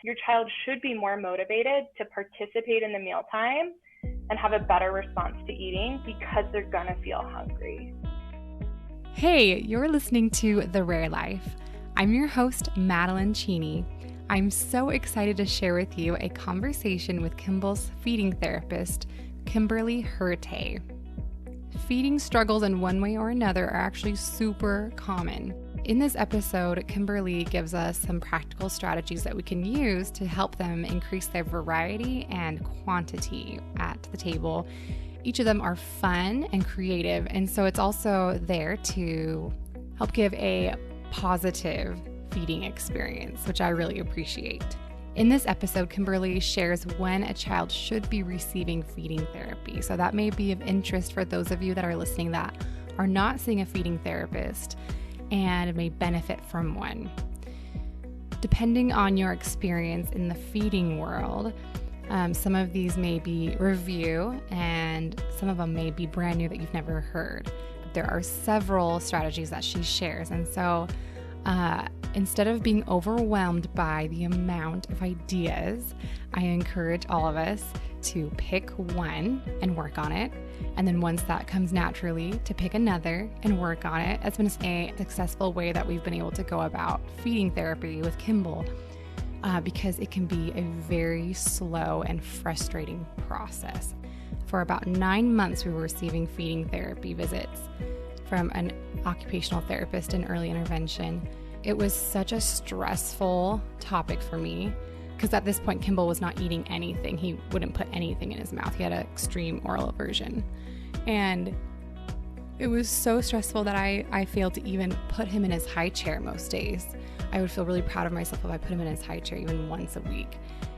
your child should be more motivated to participate in the mealtime and have a better response to eating because they're gonna feel hungry. Hey, you're listening to The Rare Life. I'm your host, Madeline Cheney. I'm so excited to share with you a conversation with Kimball's feeding therapist, Kimberly Hirte. Feeding struggles in one way or another are actually super common. In this episode, Kimberly gives us some practical strategies that we can use to help them increase their variety and quantity at the table. Each of them are fun and creative, and so it's also there to help give a positive feeding experience, which I really appreciate. In this episode, Kimberly shares when a child should be receiving feeding therapy. So that may be of interest for those of you that are listening that are not seeing a feeding therapist and may benefit from one. Depending on your experience in the feeding world, some of these may be review and some of them may be brand new that you've never heard. But there are several strategies that she shares. And so instead of being overwhelmed by the amount of ideas, I encourage all of us to pick one and work on it. And then once that comes naturally, to pick another and work on it. It's been a successful way that we've been able to go about feeding therapy with Kimball because it can be a very slow and frustrating process. For about 9 months, we were receiving feeding therapy visits from an occupational therapist in early intervention. It was such a stressful topic for me because at this point, Kimball was not eating anything. He wouldn't put anything in his mouth. He had an extreme oral aversion. And it was so stressful that I failed to even put him in his high chair most days. I would feel really proud of myself if I put him in his high chair even once a week.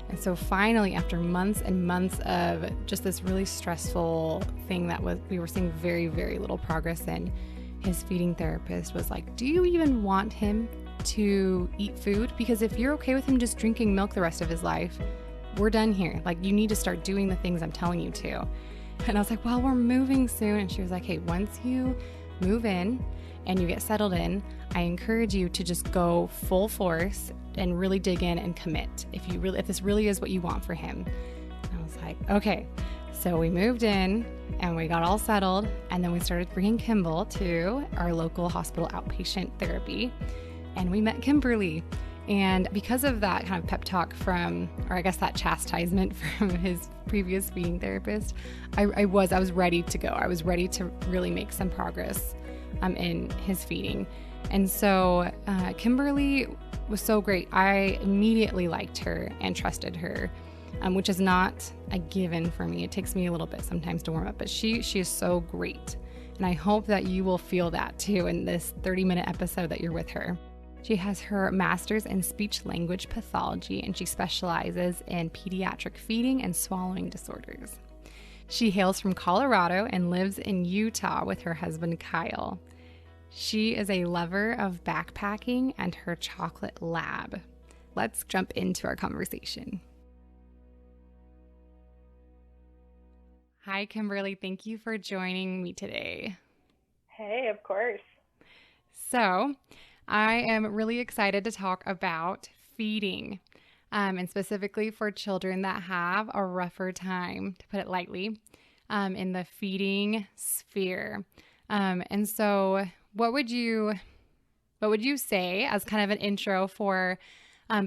And so finally, after months and months of just this really stressful thing that we were seeing very, very little progress in, his feeding therapist was like, do you even want him to eat food? Because if you're okay with him just drinking milk the rest of his life, we're done here. Like, you need to start doing the things I'm telling you to. And I was like, well, we're moving soon. And she was like, hey, once you move in and you get settled in, I encourage you to just go full force and really dig in and commit if this really is what you want for him. And I was like, okay. So we moved in and we got all settled, and then we started bringing Kimball to our local hospital outpatient therapy, and we met Kimberly. And because of that kind of pep talk that chastisement from his previous feeding therapist, I was ready to go. I was ready to really make some progress in his feeding. And so Kimberly was so great. I immediately liked her and trusted her, which is not a given for me. It takes me a little bit sometimes to warm up, but she is so great. And I hope that you will feel that too in this 30-minute episode that you're with her. She has her master's in speech language pathology, and she specializes in pediatric feeding and swallowing disorders. She hails from Colorado and lives in Utah with her husband, Kyle. She is a lover of backpacking and her chocolate lab. Let's jump into our conversation. Hi, Kimberly. Thank you for joining me today. Hey, of course. So, I am really excited to talk about feeding, and specifically for children that have a rougher time, to put it lightly, in the feeding sphere. And so what would you say as kind of an intro for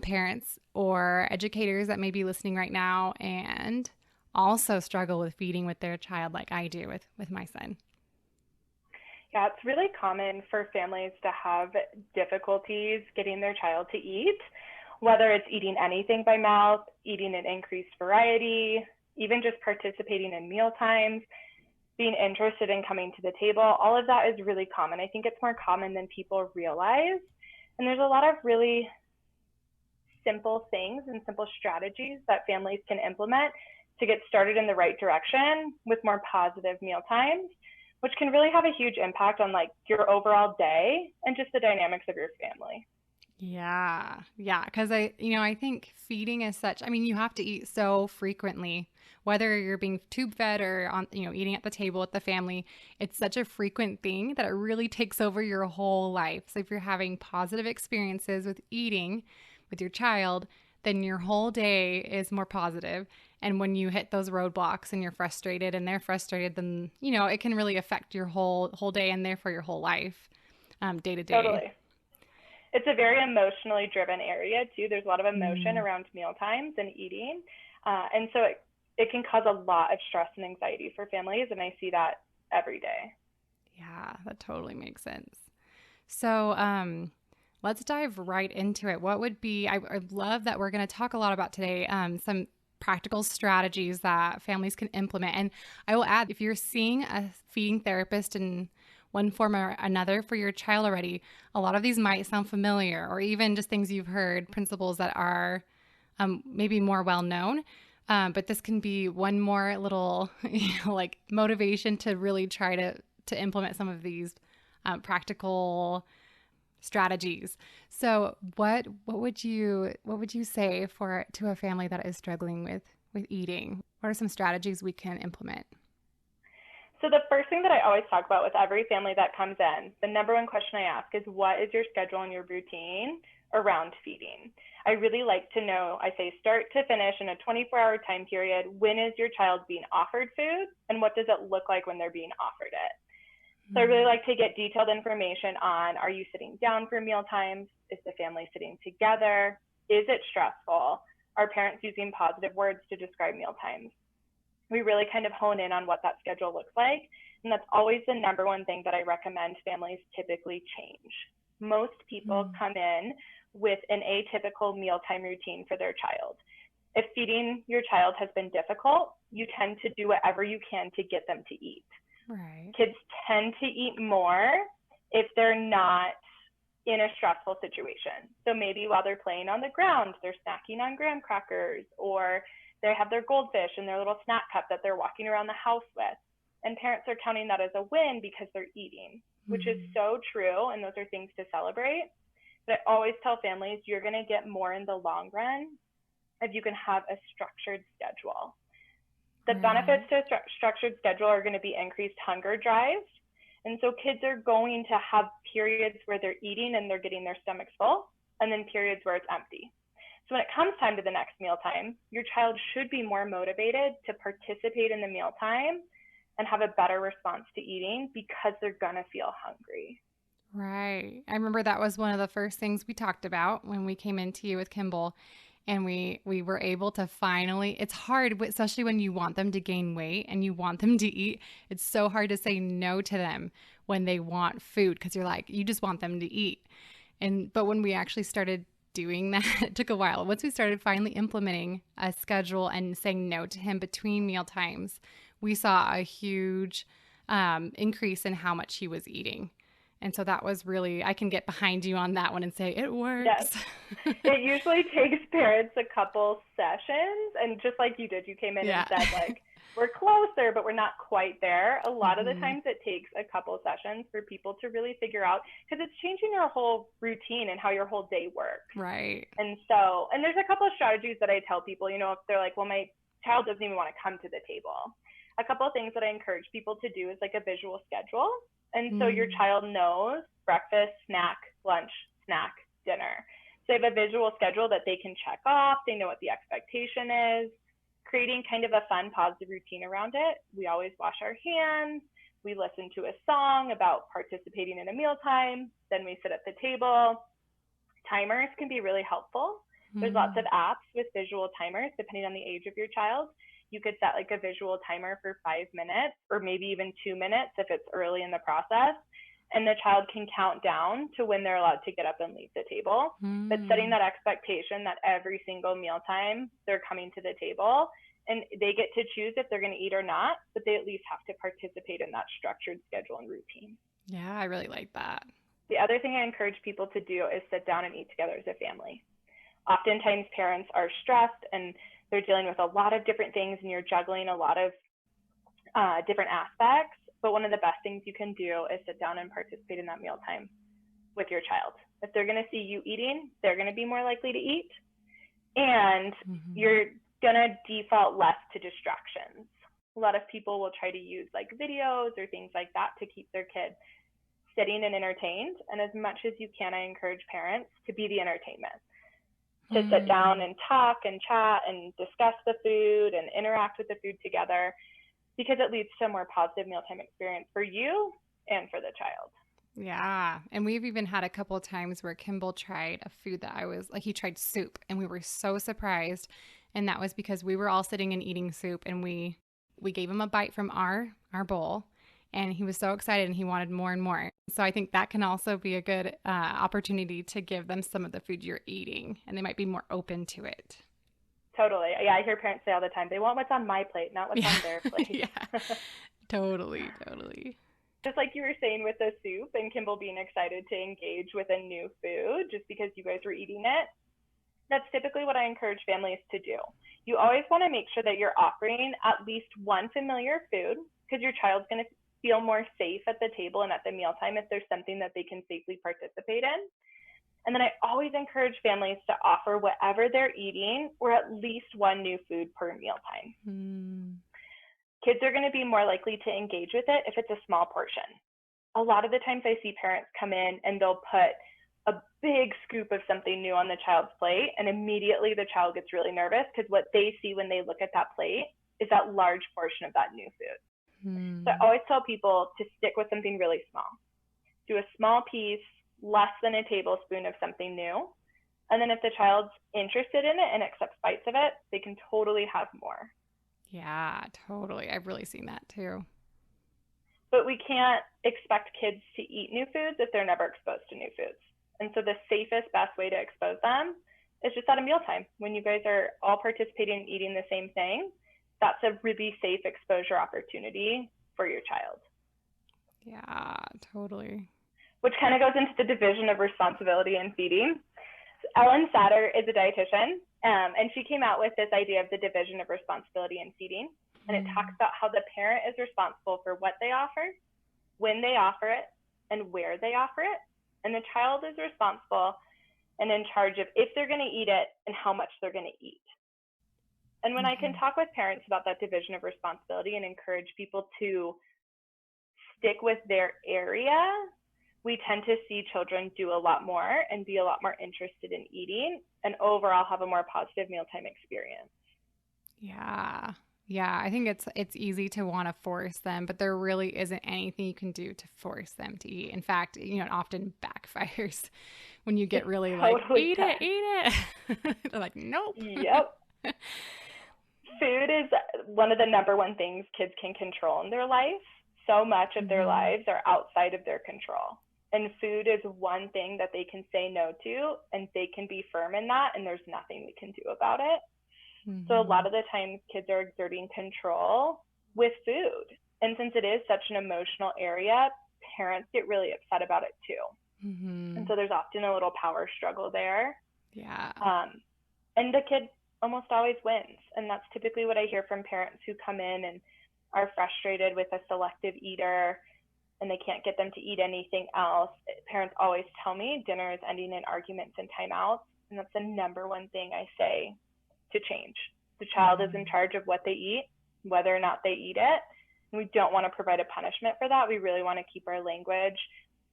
parents or educators that may be listening right now and also struggle with feeding with their child like I do with my son? Yeah, it's really common for families to have difficulties getting their child to eat, whether it's eating anything by mouth, eating an increased variety, even just participating in meal times, being interested in coming to the table. All of that is really common. I think it's more common than people realize. And there's a lot of really simple things and simple strategies that families can implement to get started in the right direction with more positive meal times, which can really have a huge impact on like your overall day and just the dynamics of your family. Yeah. Because I think feeding is such, you have to eat so frequently, whether you're being tube fed or on, eating at the table with the family. It's such a frequent thing that it really takes over your whole life. So if you're having positive experiences with eating with your child, then your whole day is more positive. And when you hit those roadblocks and you're frustrated and they're frustrated, then, it can really affect your whole day and therefore your whole life, day to day. Totally. It's a very emotionally driven area too. There's a lot of emotion around meal times and eating. And so it can cause a lot of stress and anxiety for families. And I see that every day. Yeah, that totally makes sense. So let's dive right into it. What would be, I love that we're going to talk a lot about today, some practical strategies that families can implement. And I will add, if you're seeing a feeding therapist in one form or another for your child already, a lot of these might sound familiar, or even just things you've heard, principles that are maybe more well known. But this can be one more little, like motivation to really try to implement some of these practical strategies. So what would you say to a family that is struggling with eating? What are some strategies we can implement? So the first thing that I always talk about with every family that comes in, the number one question I ask is, what is your schedule and your routine around feeding? I really like to know, I say start to finish in a 24-hour time period, when is your child being offered food and what does it look like when they're being offered it? So I really like to get detailed information on, are you sitting down for meal times? Is the family sitting together? Is it stressful? Are parents using positive words to describe meal times? We really kind of hone in on what that schedule looks like. And that's always the number one thing that I recommend families typically change. Most people come in with an atypical mealtime routine for their child. If feeding your child has been difficult, you tend to do whatever you can to get them to eat. Right. Kids tend to eat more if they're not in a stressful situation. So maybe while they're playing on the ground, they're snacking on graham crackers, or they have their goldfish in their little snack cup that they're walking around the house with. And parents are counting that as a win because they're eating, which is so true. And those are things to celebrate. But I always tell families, you're going to get more in the long run if you can have a structured schedule. The benefits to a structured schedule are going to be increased hunger drives. And so kids are going to have periods where they're eating and they're getting their stomachs full, and then periods where it's empty. So when it comes time to the next mealtime, your child should be more motivated to participate in the mealtime and have a better response to eating because they're going to feel hungry. Right. I remember that was one of the first things we talked about when we came into you with Kimball. And we were able to finally, it's hard, especially when you want them to gain weight and you want them to eat. It's so hard to say no to them when they want food because you're like, you just want them to eat. But when we actually started doing that, it took a while. Once we started finally implementing a schedule and saying no to him between meal times, we saw a huge increase in how much he was eating. And so that was really, I can get behind you on that one and say it works. Yes. It usually takes parents a couple sessions. And just like you did, you came in and said, like, we're closer, but we're not quite there. A lot of the times it takes a couple sessions for people to really figure out, because it's changing your whole routine and how your whole day works. Right. And there's a couple of strategies that I tell people, if they're like, well, my child doesn't even want to come to the table. A couple of things that I encourage people to do is like a visual schedule. And so your child knows breakfast, snack, lunch, snack, dinner. So they have a visual schedule that they can check off. They know what the expectation is. Creating kind of a fun, positive routine around it. We always wash our hands. We listen to a song about participating in a mealtime. Then we sit at the table. Timers can be really helpful. There's lots of apps with visual timers depending on the age of your child. You could set like a visual timer for 5 minutes or maybe even 2 minutes if it's early in the process. And the child can count down to when they're allowed to get up and leave the table. But setting that expectation that every single mealtime they're coming to the table and they get to choose if they're going to eat or not, but they at least have to participate in that structured schedule and routine. Yeah, I really like that. The other thing I encourage people to do is sit down and eat together as a family. Oftentimes parents are stressed and they're dealing with a lot of different things and you're juggling a lot of different aspects. But one of the best things you can do is sit down and participate in that mealtime with your child. If they're going to see you eating, they're going to be more likely to eat. And you're going to default less to distractions. A lot of people will try to use like videos or things like that to keep their kids sitting and entertained. And as much as you can, I encourage parents to be the entertainment. to sit down and talk and chat and discuss the food and interact with the food together, because it leads to a more positive mealtime experience for you and for the child. Yeah. And we've even had a couple of times where Kimball tried a food that I was like, he tried soup, and we were so surprised. And that was because we were all sitting and eating soup, and we gave him a bite from our bowl, and he was so excited and he wanted more and more. So I think that can also be a good opportunity to give them some of the food you're eating, and they might be more open to it. Totally. Yeah, I hear parents say all the time, they want what's on my plate, not what's on their plate. Yeah, totally. Just like you were saying with the soup and Kimball being excited to engage with a new food just because you guys were eating it, that's typically what I encourage families to do. You always want to make sure that you're offering at least one familiar food, because your child's going to feel more safe at the table and at the mealtime if there's something that they can safely participate in. And then I always encourage families to offer whatever they're eating or at least one new food per mealtime. Kids are going to be more likely to engage with it if it's a small portion. A lot of the times I see parents come in and they'll put a big scoop of something new on the child's plate, and immediately the child gets really nervous because what they see when they look at that plate is that large portion of that new food. So I always tell people to stick with something really small. Do a small piece, less than a tablespoon of something new. And then if the child's interested in it and accepts bites of it, they can totally have more. Yeah, totally. I've really seen that too. But we can't expect kids to eat new foods if they're never exposed to new foods. And so the safest, best way to expose them is just at a mealtime. When you guys are all participating in eating the same thing, that's a really safe exposure opportunity for your child. Yeah, totally. Which kind of goes into the division of responsibility in feeding. Ellen Satter is a dietitian, and she came out with this idea of the division of responsibility in feeding. And it talks about how the parent is responsible for what they offer, when they offer it, and where they offer it. And the child is responsible and in charge of if they're going to eat it and how much they're going to eat. And when I can talk with parents about that division of responsibility and encourage people to stick with their area, we tend to see children do a lot more and be a lot more interested in eating and overall have a more positive mealtime experience. Yeah. Yeah, I think it's easy to want to force them, but there really isn't anything you can do to force them to eat. In fact, it often backfires when you get really totally eat it. They're like, nope. Yep. Food is one of the number one things kids can control in their life. So much of their lives are outside of their control. And food is one thing that they can say no to, and they can be firm in that, and there's nothing we can do about it. So a lot of the times kids are exerting control with food. And since it is such an emotional area, parents get really upset about it too. And so there's often a little power struggle there. Yeah. And the kid almost always wins. And that's typically what I hear from parents who come in and are frustrated with a selective eater and they can't get them to eat anything else. Parents always tell me dinner is ending in arguments and timeouts. And that's the number one thing I say to change. The child is in charge of what they eat, whether or not they eat it. And we don't want to provide a punishment for that. We really want to keep our language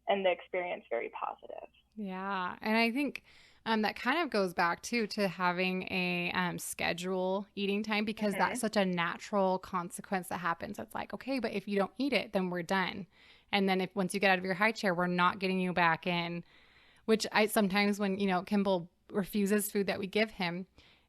and the experience very positive. Yeah. And I think that kind of goes back too to having a schedule eating time, because that's such a natural consequence that happens. It's like, okay, but if you don't eat it, then we're done. And then once you get out of your high chair, we're not getting you back in, which I sometimes when, Kimball refuses food that we give him,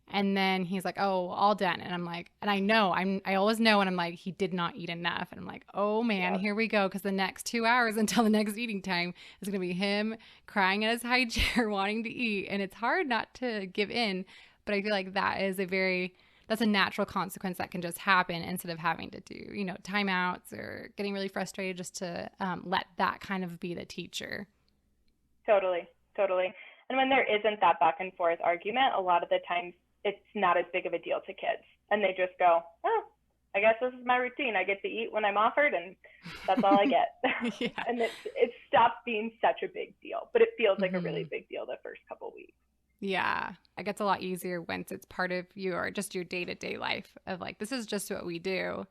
and then he's like, oh, all done. And I'm like, and I always know. And I'm like, he did not eat enough. And I'm like, oh man, here we go. Cause the next 2 hours until the next eating time is going to be him crying in his high chair, wanting to eat. And it's hard not to give in. But I feel like that's a natural consequence that can just happen instead of having to do, timeouts or getting really frustrated, just to let that kind of be the teacher. Totally. And when there isn't that back and forth argument, a lot of the times it's not as big of a deal to kids. And they just go, oh, I guess this is my routine. I get to eat when I'm offered, and that's all I get. And it stops being such a big deal, but it feels like a really big deal the first couple weeks. Yeah. It gets a lot easier once it's part of your day-to-day life of like, this is just what we do.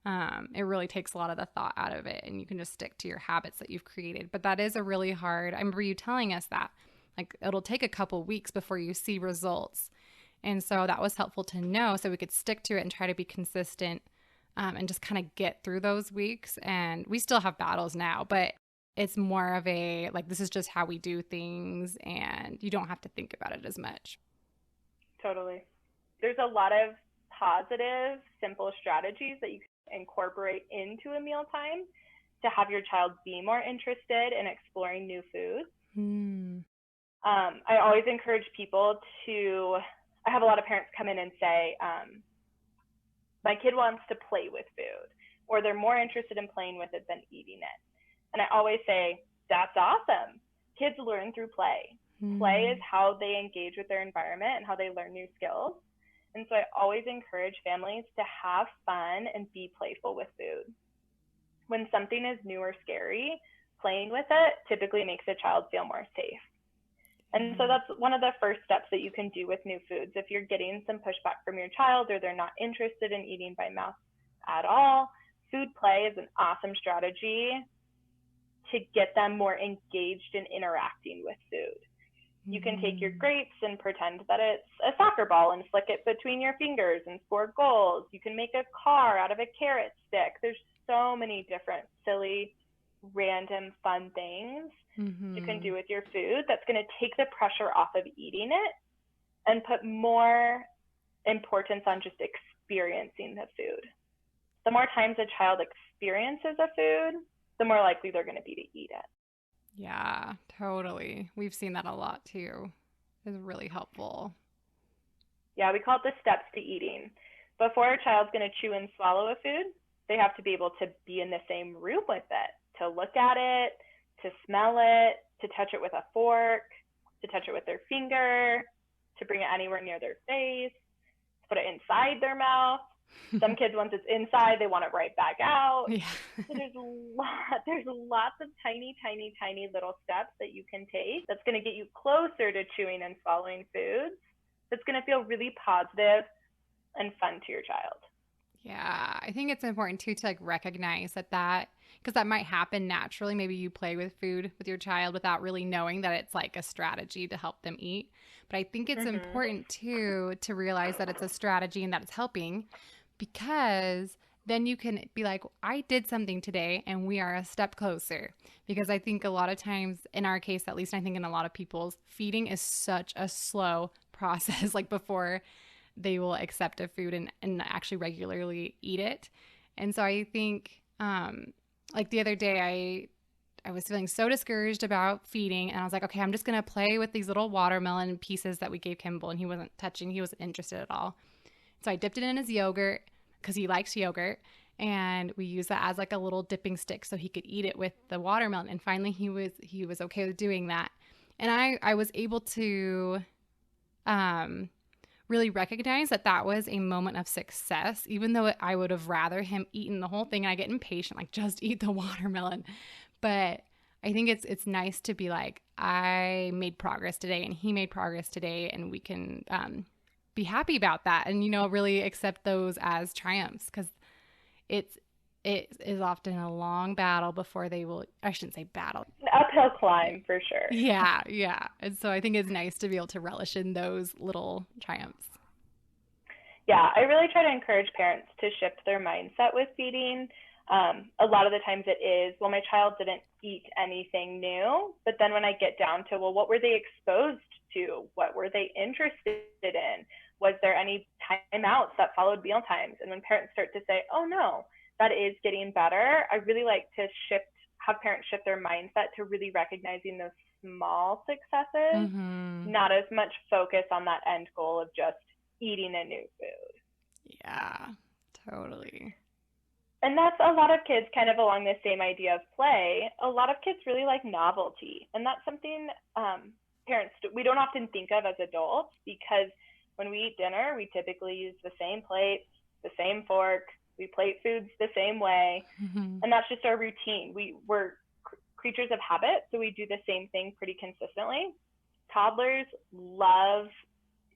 It really takes a lot of the thought out of it, and you can just stick to your habits that you've created. But that is a really hard, I remember you telling us that, like it'll take a couple weeks before you see results. And so that was helpful to know so we could stick to it and try to be consistent and just kind of get through those weeks. And we still have battles now, but it's more of a, like, this is just how we do things and you don't have to think about it as much. Totally. There's a lot of positive, simple strategies that you can incorporate into a mealtime to have your child be more interested in exploring new foods. I always encourage people to, I have a lot of parents come in and say, my kid wants to play with food, or they're more interested in playing with it than eating it. And I always say, that's awesome. Kids learn through play. Play is how they engage with their environment and how they learn new skills. And so I always encourage families to have fun and be playful with food. When something is new or scary, playing with it typically makes a child feel more safe. And so that's one of the first steps that you can do with new foods. If you're getting some pushback from your child or they're not interested in eating by mouth at all, food play is an awesome strategy to get them more engaged in interacting with food. You can take your grapes and pretend that it's a soccer ball and flick it between your fingers and score goals. You can make a car out of a carrot stick. There's so many different silly, random, fun things you can do with your food that's going to take the pressure off of eating it and put more importance on just experiencing the food. The more times a child experiences a food, the more likely they're going to be to eat it. Yeah, totally. We've seen that a lot too. It's really helpful. Yeah, we call it the steps to eating. Before a child's going to chew and swallow a food, they have to be able to be in the same room with it, to look at it, to smell it, to touch it with a fork, to touch it with their finger, to bring it anywhere near their face, to put it inside their mouth. Some kids, once it's inside, they want it right back out. Yeah. So there's lots of tiny, tiny, tiny little steps that you can take that's going to get you closer to chewing and swallowing foods. That's going to feel really positive and fun to your child. Yeah, I think it's important too to like recognize that because that might happen naturally. Maybe you play with food with your child without really knowing that it's like a strategy to help them eat. But I think it's important too to realize that it's a strategy and that it's helping, because then you can be like, I did something today and we are a step closer. Because I think a lot of times, in our case at least, I think in a lot of people's, feeding is such a slow process, like before they will accept a food and actually regularly eat it. And so I think like the other day I was feeling so discouraged about feeding, and I was like, okay, I'm just going to play with these little watermelon pieces that we gave Kimball, and he wasn't touching, he wasn't interested at all. So I dipped it in his yogurt because he likes yogurt, and we used that as like a little dipping stick so he could eat it with the watermelon. And finally he was okay with doing that. And I was able to really recognize that was a moment of success, even though I would have rather him eaten the whole thing. And I get impatient, like, just eat the watermelon. But I think it's nice to be like, I made progress today and he made progress today, and we can be happy about that and, really accept those as triumphs, because it is often a long battle before they will, I shouldn't say battle. An uphill climb for sure. Yeah. And so I think it's nice to be able to relish in those little triumphs. Yeah, I really try to encourage parents to shift their mindset with feeding. A lot of the times it is, well, my child didn't eat anything new, but then when I get down to, well, what were they exposed to? What were they interested in? Was there any timeouts that followed meal times? And when parents start to say, oh no, that is getting better, I really like to have parents shift their mindset to really recognizing those small successes, not as much focus on that end goal of just eating a new food. Yeah, totally. And that's a lot of kids kind of along the same idea of play. A lot of kids really like novelty. And that's something parents, we don't often think of as adults, because when we eat dinner, we typically use the same plate, the same fork, we plate foods the same way. And that's just our routine. We're creatures of habit, so we do the same thing pretty consistently. Toddlers love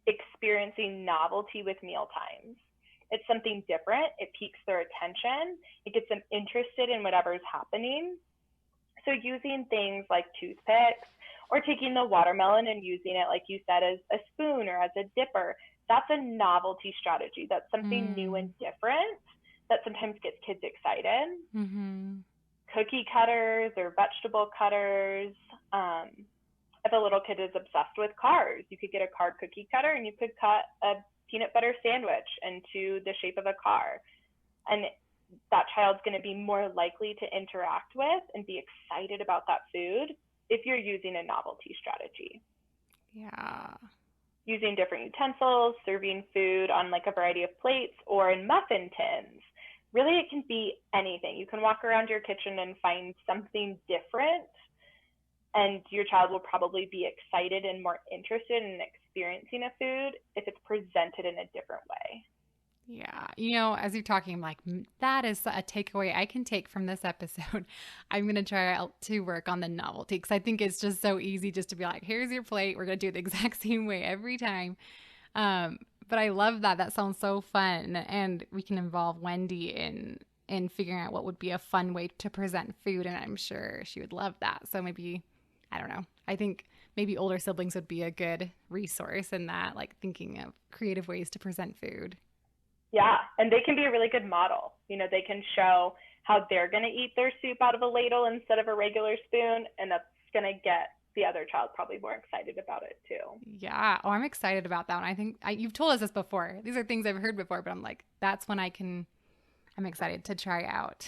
experiencing novelty with meal times. It's something different. It piques their attention. It gets them interested in whatever's happening. So using things like toothpicks Or taking the watermelon and using it, like you said, as a spoon or as a dipper. That's a novelty strategy. That's something new and different that sometimes gets kids excited. Cookie cutters or vegetable cutters. If a little kid is obsessed with cars, you could get a car cookie cutter and you could cut a peanut butter sandwich into the shape of a car. And that child's going to be more likely to interact with and be excited about that food if you're using a novelty strategy. Yeah. Using different utensils, serving food on like a variety of plates or in muffin tins. Really, it can be anything. You can walk around your kitchen and find something different, and your child will probably be excited and more interested in experiencing a food if it's presented in a different way. Yeah. You know, as you're talking, I'm like, that is a takeaway I can take from this episode. I'm going to try out to work on the novelty because I think it's just so easy just to be like, here's your plate. We're going to do it the exact same way every time. But I love that. That sounds so fun. And we can involve Wendy in figuring out what would be a fun way to present food. And I'm sure she would love that. So maybe, I don't know. I think maybe older siblings would be a good resource in that, like thinking of creative ways to present food. Yeah, and they can be a really good model. You know, they can show how they're going to eat their soup out of a ladle instead of a regular spoon, and that's going to get the other child probably more excited about it too. Yeah. Oh, I'm excited about that one. I think you've told us this before. These are things I've heard before, but I'm like, that's when I'm excited to try out.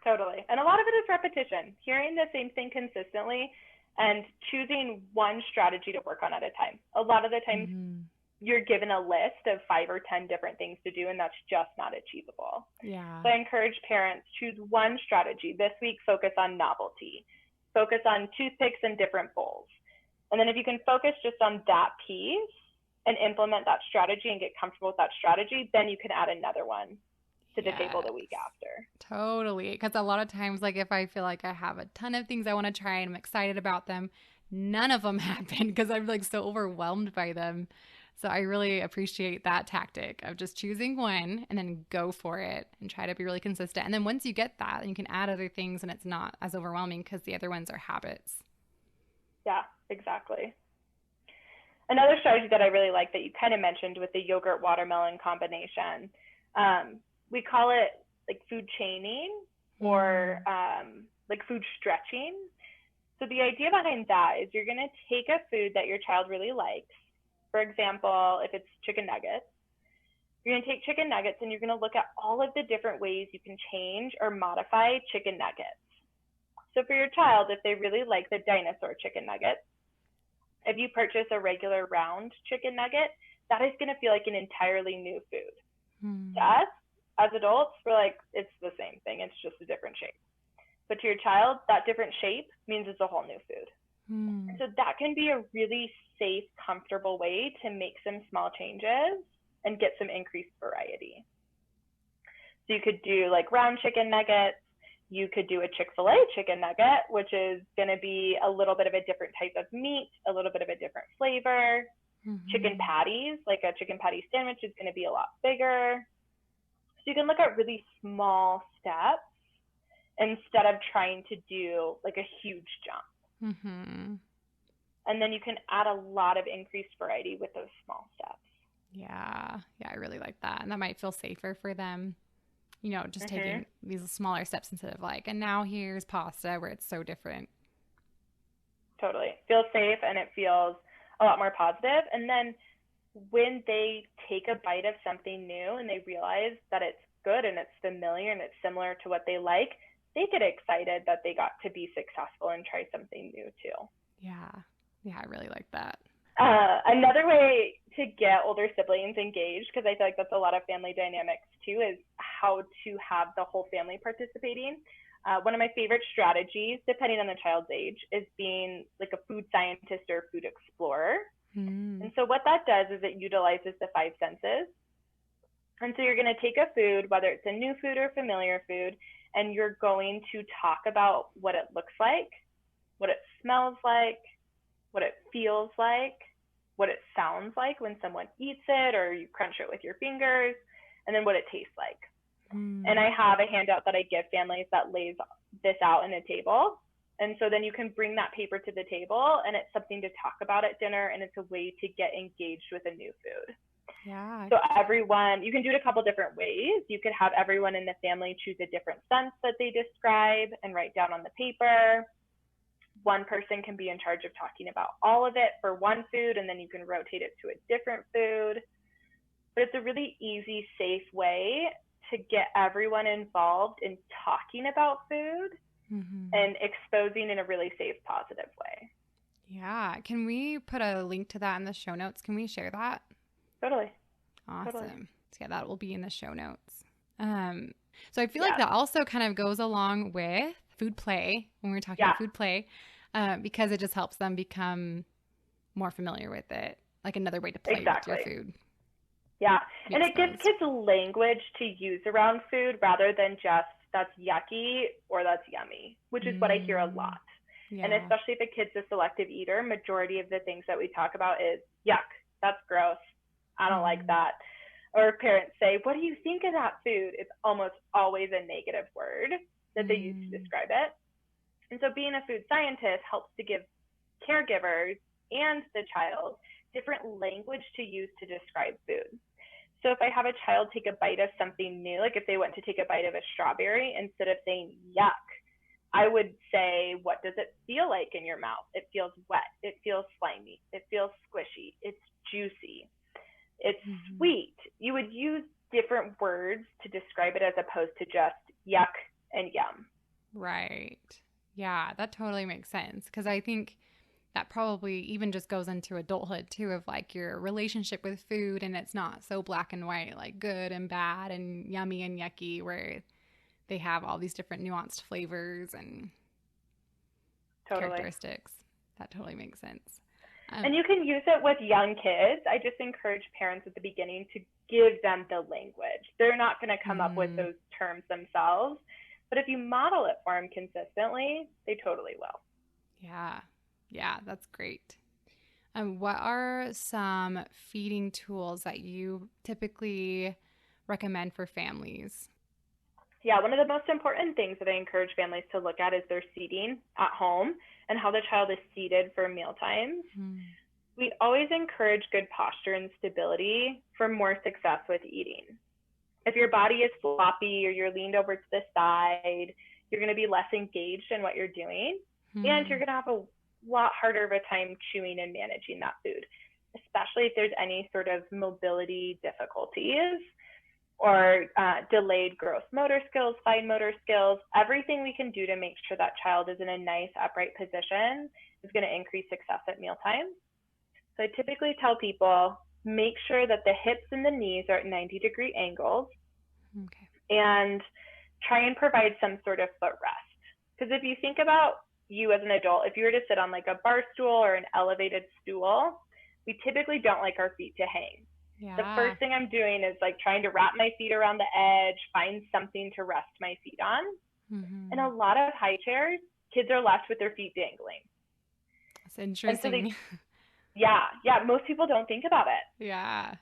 Totally. And a lot of it is repetition, hearing the same thing consistently and choosing one strategy to work on at a time. A lot of the times you're given a list of 5 or 10 different things to do, and that's just not achievable. Yeah. So I encourage parents, choose one strategy. This week, focus on novelty. Focus on toothpicks and different bowls. And then if you can focus just on that piece and implement that strategy and get comfortable with that strategy, then you can add another one to the table the week after. Totally. Because a lot of times, like if I feel like I have a ton of things I want to try and I'm excited about them, none of them happen because I'm like so overwhelmed by them. So I really appreciate that tactic of just choosing one and then go for it and try to be really consistent. And then once you get that, then you can add other things and it's not as overwhelming because the other ones are habits. Yeah, exactly. Another strategy that I really like that you kind of mentioned with the yogurt watermelon combination, we call it like food chaining or like food stretching. So the idea behind that is you're going to take a food that your child really likes. For example, if it's chicken nuggets, you're going to take chicken nuggets and you're going to look at all of the different ways you can change or modify chicken nuggets. So for your child, if they really like the dinosaur chicken nugget, if you purchase a regular round chicken nugget, that is going to feel like an entirely new food. To us, as adults, we're like, it's the same thing. It's just a different shape. But to your child, that different shape means it's a whole new food. So that can be a really safe, comfortable way to make some small changes and get some increased variety. So you could do like round chicken nuggets. You could do a Chick-fil-A chicken nugget, which is going to be a little bit of a different type of meat, a little bit of a different flavor. Chicken patties, like a chicken patty sandwich, is going to be a lot bigger. So you can look at really small steps instead of trying to do like a huge jump. And then you can add a lot of increased variety with those small steps. Yeah, I really like that. And that might feel safer for them, you know, just taking these smaller steps instead of like, and now here's pasta where it's so different. Totally. It feels safe and it feels a lot more positive. And then when they take a bite of something new and they realize that it's good and it's familiar and it's similar to what they like, they get excited that they got to be successful and try something new too. Yeah, I really like that. Another way to get older siblings engaged, because I feel like that's a lot of family dynamics too, is how to have the whole family participating. One of my favorite strategies, depending on the child's age, is being like a food scientist or food explorer. And so what that does is it utilizes the 5 senses. And so you're going to take a food, whether it's a new food or familiar food, and you're going to talk about what it looks like, what it smells like, what it feels like, what it sounds like when someone eats it or you crunch it with your fingers, and then what it tastes like. And I have a handout that I give families that lays this out in a table. And so then you can bring that paper to the table, and it's something to talk about at dinner, and it's a way to get engaged with a new food. Yeah. So everyone, you can do it a couple different ways. You could have everyone in the family choose a different sense that they describe and write down on the paper. One person can be in charge of talking about all of it for one food, and then you can rotate it to a different food. But it's a really easy, safe way to get everyone involved in talking about food and exposing in a really safe, positive way. Yeah. Can we put a link to that in the show notes? Can we share that? Totally. Awesome. Totally. So yeah, that will be in the show notes. So I feel like that also kind of goes along with food play when we're talking about food play, because it just helps them become more familiar with it, like another way to play with your food. Yeah. And it gives kids language to use around food rather than just that's yucky or that's yummy, which is what I hear a lot. Yeah. And especially if a kid's a selective eater, majority of the things that we talk about is yuck, that's gross, I don't like that. Or parents say, what do you think of that food? It's almost always a negative word that they use to describe it. And so being a food scientist helps to give caregivers and the child different language to use to describe food. So if I have a child take a bite of something new, like if they went to take a bite of a strawberry, instead of saying yuck, I would say, what does it feel like in your mouth? It feels wet. It feels slimy. It feels squishy. It's juicy. It's sweet. You would use different words to describe it as opposed to just yuck and yum. Right. Yeah, that totally makes sense. Because I think that probably even just goes into adulthood too, of like your relationship with food, and it's not so black and white, like good and bad and yummy and yucky, where they have all these different nuanced flavors and characteristics. That totally makes sense. And you can use it with young kids. I just encourage parents at the beginning to give them the language. They're not going to come up with those terms themselves, but if you model it for them consistently, they totally will. Yeah. Yeah, that's great. What are some feeding tools that you typically recommend for families? Yeah, one of the most important things that I encourage families to look at is their seating at home and how the child is seated for meal times. We always encourage good posture and stability for more success with eating. If your body is floppy or you're leaned over to the side, you're going to be less engaged in what you're doing, and you're going to have a lot harder of a time chewing and managing that food, especially if there's any sort of mobility difficulties or delayed gross motor skills, fine motor skills. Everything we can do to make sure that child is in a nice upright position is going to increase success at mealtime. So I typically tell people, make sure that the hips and the knees are at 90-degree angles, and try and provide some sort of foot rest. Because if you think about you as an adult, if you were to sit on like a bar stool or an elevated stool, we typically don't like our feet to hang. Yeah. The first thing I'm doing is like trying to wrap my feet around the edge, find something to rest my feet on. And a lot of high chairs, kids are left with their feet dangling. That's interesting. So most people don't think about it. Yeah.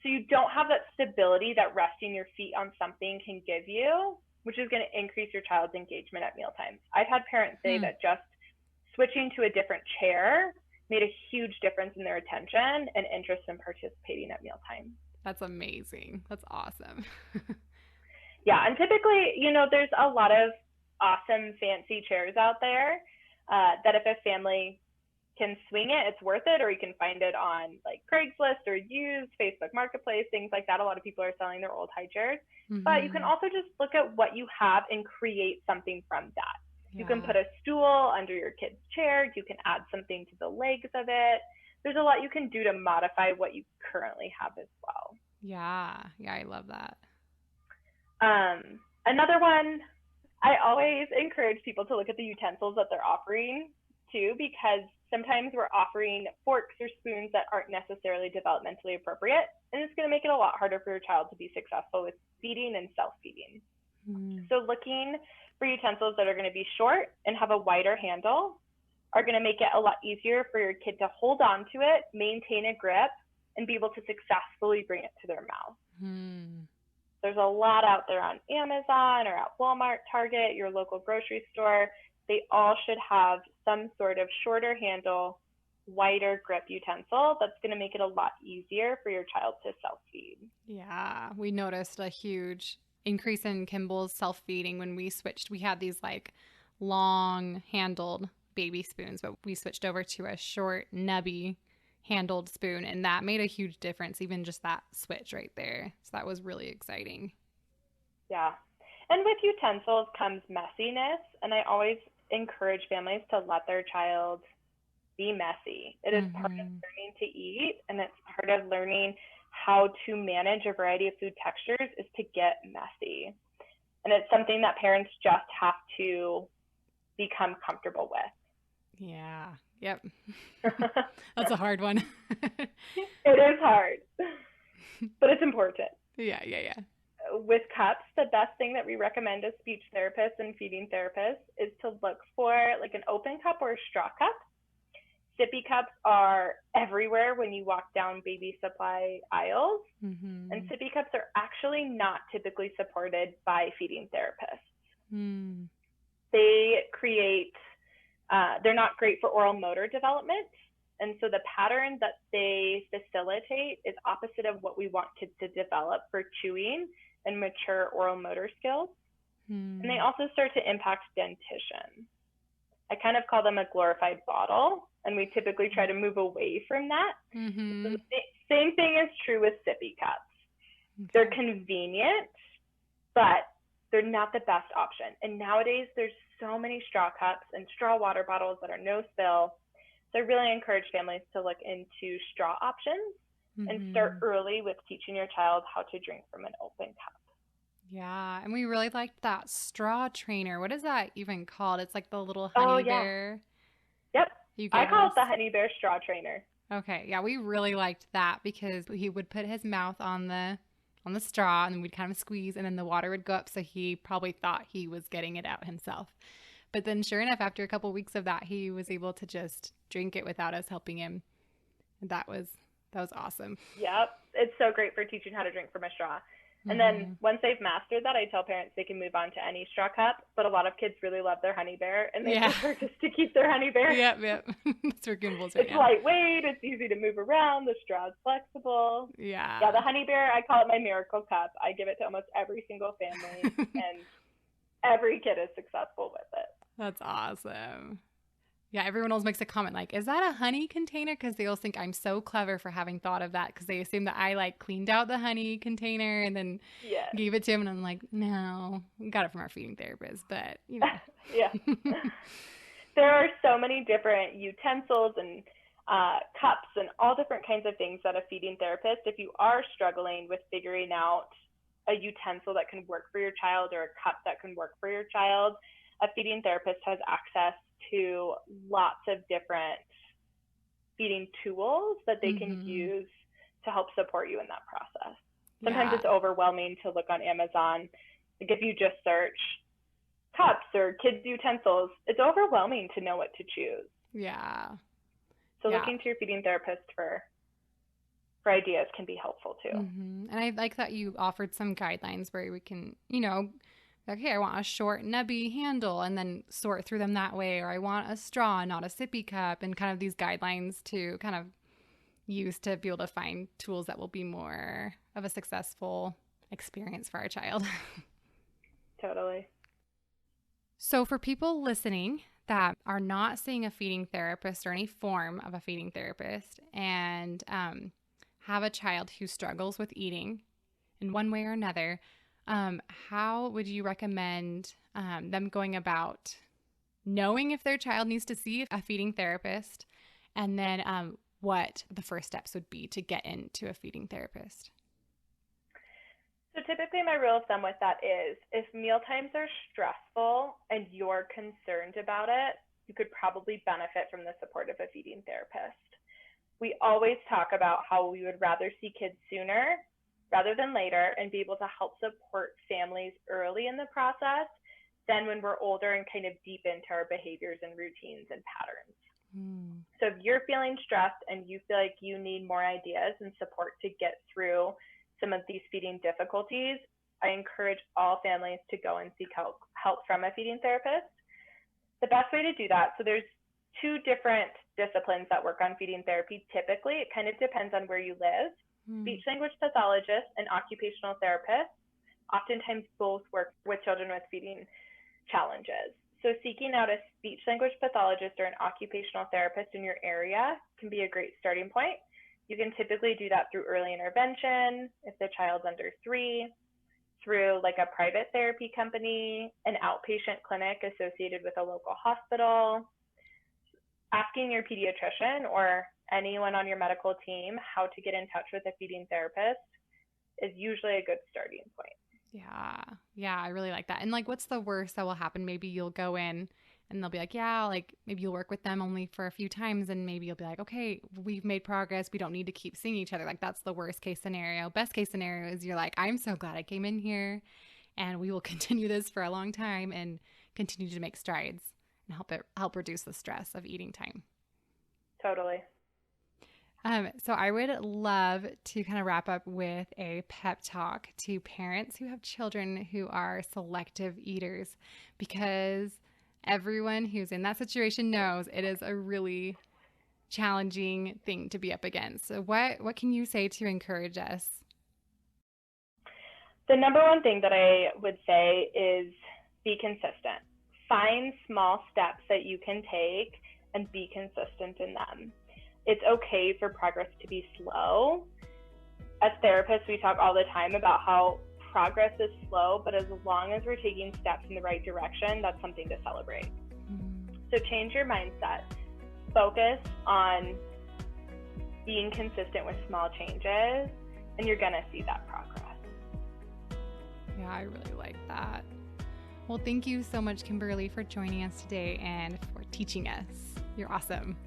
So you don't have that stability that resting your feet on something can give you, which is going to increase your child's engagement at mealtimes. I've had parents say that just switching to a different chair made a huge difference in their attention and interest in participating at mealtime. That's amazing. That's awesome. Yeah, and typically, there's a lot of awesome fancy chairs out there that if a family can swing it, it's worth it, or you can find it on like Craigslist or used Facebook Marketplace, things like that. A lot of people are selling their old high chairs, but you can also just look at what you have and create something from that. You can put a stool under your kid's chair. You can add something to the legs of it. There's a lot you can do to modify what you currently have as well. Yeah, I love that. Another one, I always encourage people to look at the utensils that they're offering too, because sometimes we're offering forks or spoons that aren't necessarily developmentally appropriate, and it's going to make it a lot harder for your child to be successful with feeding and self-feeding. So looking for utensils that are going to be short and have a wider handle are going to make it a lot easier for your kid to hold on to it, maintain a grip, and be able to successfully bring it to their mouth. There's a lot out there on Amazon or at Walmart, Target, your local grocery store they all should have some sort of shorter handle, wider grip utensil that's going to make it a lot easier for your child to self-feed. Yeah, we noticed a huge increase in Kimball's self-feeding when we switched. We had these like long handled baby spoons, but we switched over to a short, nubby handled spoon, and that made a huge difference, even just that switch right there. So that was really exciting. Yeah. And with utensils comes messiness, and I always encourage families to let their child be messy. It is part of learning to eat, and it's part of learning how to manage a variety of food textures is to get messy. And it's something that parents just have to become comfortable with. Yeah. Yep. That's a hard one. It is hard, but it's important. Yeah. With cups, the best thing that we recommend as speech therapists and feeding therapists is to look for like an open cup or a straw cup. Sippy cups are everywhere when you walk down baby supply aisles. And sippy cups are actually not typically supported by feeding therapists. They create, they're not great for oral motor development. And so the pattern that they facilitate is opposite of what we want kids to develop for chewing and mature oral motor skills. And they also start to impact dentition. I kind of call them a glorified bottle, and we typically try to move away from that. So the same thing is true with sippy cups. They're convenient, but they're not the best option. And nowadays, there's so many straw cups and straw water bottles that are no spill. So I really encourage families to look into straw options and start early with teaching your child how to drink from an open cup. Yeah, and we really liked that straw trainer. What is that even called? It's like the little honey bear. Yep, I call it the honey bear straw trainer. Okay, yeah, we really liked that because he would put his mouth on the straw and we'd kind of squeeze and then the water would go up, so he probably thought he was getting it out himself. But then sure enough, after a couple weeks of that, he was able to just drink it without us helping him. And that was awesome. Yep, it's so great for teaching how to drink from a straw. And then once they've mastered that, I tell parents they can move on to any straw cup. But a lot of kids really love their honey bear, and they prefer just to keep their honey bear. Yep. That's where Gimbals right It's lightweight. It's easy to move around. The straw is flexible. Yeah, the honey bear, I call it my miracle cup. I give it to almost every single family, and every kid is successful with it. That's awesome. Yeah, everyone always makes a comment like, is that a honey container? Because they always think I'm so clever for having thought of that, because they assume that I like cleaned out the honey container and then gave it to him. And I'm like, no, we got it from our feeding therapist, but you know. Yeah. There are so many different utensils and cups and all different kinds of things that a feeding therapist, if you are struggling with figuring out a utensil that can work for your child or a cup that can work for your child, a feeding therapist has access to lots of different feeding tools that they can use to help support you in that process. Sometimes it's overwhelming to look on Amazon. Like if you just search cups or kids utensils, it's overwhelming to know what to choose. Yeah. So looking to your feeding therapist for ideas can be helpful too. And I like that you offered some guidelines where we can, okay, I want a short nubby handle and then sort through them that way. Or I want a straw, not a sippy cup, and kind of these guidelines to kind of use to be able to find tools that will be more of a successful experience for our child. Totally. So for people listening that are not seeing a feeding therapist or any form of a feeding therapist and have a child who struggles with eating in one way or another, how would you recommend them going about knowing if their child needs to see a feeding therapist, and then what the first steps would be to get into a feeding therapist? So typically my rule of thumb with that is if mealtimes are stressful and you're concerned about it, you could probably benefit from the support of a feeding therapist. We always talk about how we would rather see kids sooner rather than later and be able to help support families early in the process than when we're older and kind of deep into our behaviors and routines and patterns. So if you're feeling stressed and you feel like you need more ideas and support to get through some of these feeding difficulties, I encourage all families to go and seek help from a feeding therapist. The best way to do that, so there's two different disciplines that work on feeding therapy. Typically, it kind of depends on where you live. Speech language pathologists and occupational therapists oftentimes both work with children with feeding challenges. So seeking out a speech language pathologist or an occupational therapist in your area can be a great starting point. You can typically do that through early intervention if the child's under 3, through like a private therapy company, an outpatient clinic associated with a local hospital. Asking your pediatrician or anyone on your medical team how to get in touch with a feeding therapist is usually a good starting point. Yeah, I really like that. And like, what's the worst that will happen? Maybe you'll go in and they'll be like, yeah, like maybe you'll work with them only for a few times and maybe you'll be like, okay, we've made progress. We don't need to keep seeing each other. Like that's the worst case scenario. Best case scenario is you're like, I'm so glad I came in here and we will continue this for a long time and continue to make strides and help reduce the stress of eating time. Totally. So I would love to kind of wrap up with a pep talk to parents who have children who are selective eaters, because everyone who's in that situation knows it is a really challenging thing to be up against. So what can you say to encourage us? The number one thing that I would say is be consistent. Find small steps that you can take and be consistent in them. It's okay for progress to be slow. As therapists, we talk all the time about how progress is slow, but as long as we're taking steps in the right direction, that's something to celebrate. So change your mindset. Focus on being consistent with small changes, and you're going to see that progress. Yeah, I really like that. Well, thank you so much, Kimberly, for joining us today and for teaching us. You're awesome.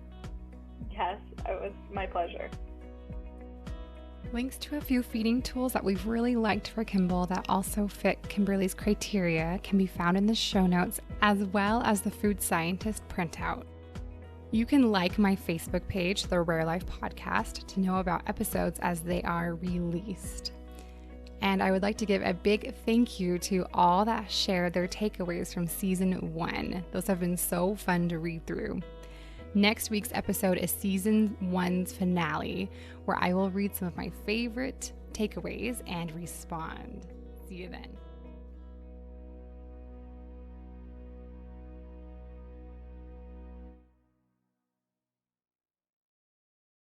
Yes, it was my pleasure. Links to a few feeding tools that we've really liked for Kimball that also fit Kimberly's criteria can be found in the show notes, as well as the Food Scientist printout. You can like my Facebook page, The Rare Life Podcast, to know about episodes as they are released. And I would like to give a big thank you to all that shared their takeaways from season 1. Those have been so fun to read through. Next week's episode is season 1's finale, where I will read some of my favorite takeaways and respond. See you then.